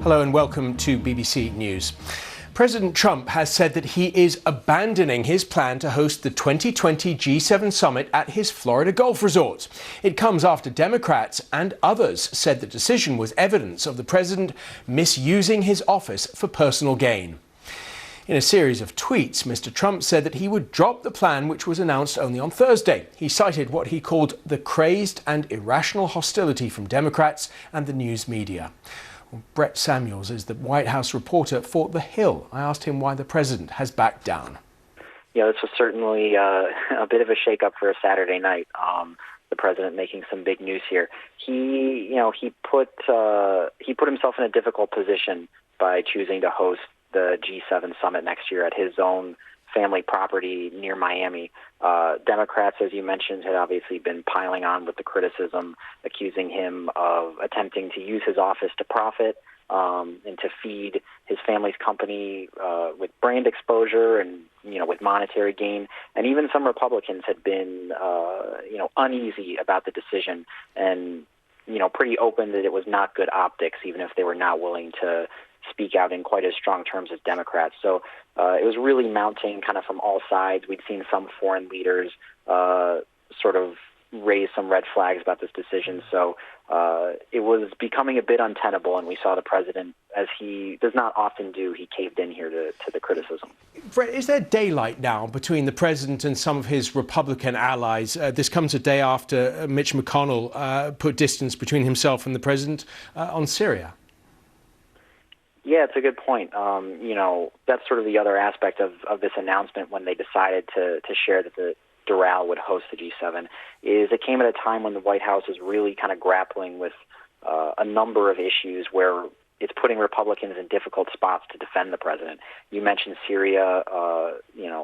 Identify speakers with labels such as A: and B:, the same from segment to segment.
A: Hello and welcome to BBC News. President Trump has said that he is abandoning his plan to host the 2020 G7 summit at his Florida Gulf resort. It comes after Democrats and others said the decision was evidence of the president misusing his office for personal gain. In a series of tweets, Mr. Trump said that he would drop the plan, which was announced only on Thursday. He cited what he called the crazed and irrational hostility from Democrats and the news media. Brett Samuels is the White House reporter for The Hill. I asked him why the president has backed down.
B: Yeah, this was certainly a bit of a shakeup for a Saturday night. The president making some big news here. He put himself in a difficult position by choosing to host the G7 summit next year at his own family property near Miami. Democrats, as you mentioned, had obviously been piling on with the criticism, accusing him of attempting to use his office to profit and to feed his family's company with brand exposure and, with monetary gain. And even some Republicans had been, uneasy about the decision and, pretty open that it was not good optics, even if they were not willing to speak out in quite as strong terms as Democrats. So it was really mounting kind of from all sides. We'd seen some foreign leaders sort of raise some red flags about this decision. So it was becoming a bit untenable, and we saw the president, as he does not often do, he caved in here to the criticism.
A: Brett, is there daylight now between the president and some of his Republican allies? This comes a day after Mitch McConnell put distance between himself and the president on Syria.
B: Yeah, it's a good point. That's sort of the other aspect of this announcement when they decided to share that the Doral would host the G7, is it came at a time when the White House is really kind of grappling with a number of issues where it's putting Republicans in difficult spots to defend the president. You mentioned Syria.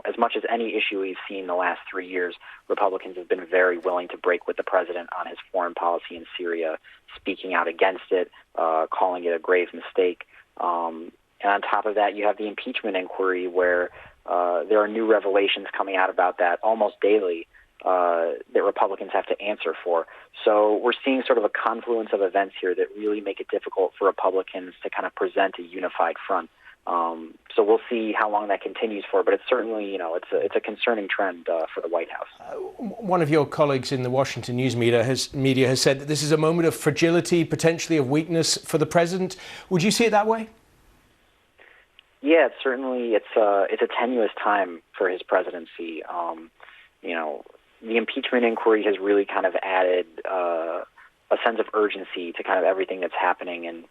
B: As much as any issue we've seen the last 3 years, Republicans have been very willing to break with the president on his foreign policy in Syria, speaking out against it, calling it a grave mistake. And on top of that, you have the impeachment inquiry where there are new revelations coming out about that almost daily that Republicans have to answer for. So we're seeing sort of a confluence of events here that really make it difficult for Republicans to kind of present a unified front. So we'll see how long that continues for, but it's certainly, it's a concerning trend for the White House.
A: One of your colleagues in the Washington news media has said that this is a moment of fragility, potentially of weakness for the president. Would you see it that way?
B: Yeah, it's a tenuous time for his presidency. The impeachment inquiry has really kind of added a sense of urgency to kind of everything that's happening and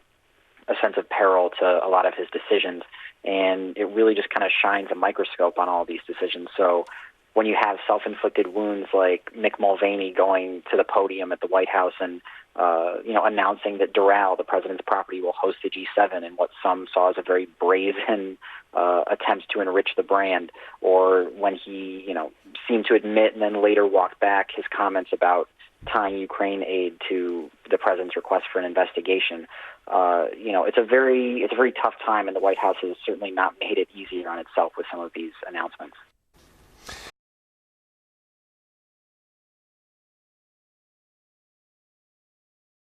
B: a sense of peril to a lot of his decisions. And it really just kind of shines a microscope on all these decisions. So when you have self-inflicted wounds like Mick Mulvaney going to the podium at the White House and announcing that Doral, the president's property, will host the G7 in what some saw as a very brazen attempt to enrich the brand, or when he, seemed to admit and then later walked back his comments about tying Ukraine aid to the president's request for an investigation. It's a very tough time, and the White House has certainly not made it easier on itself with some of these announcements.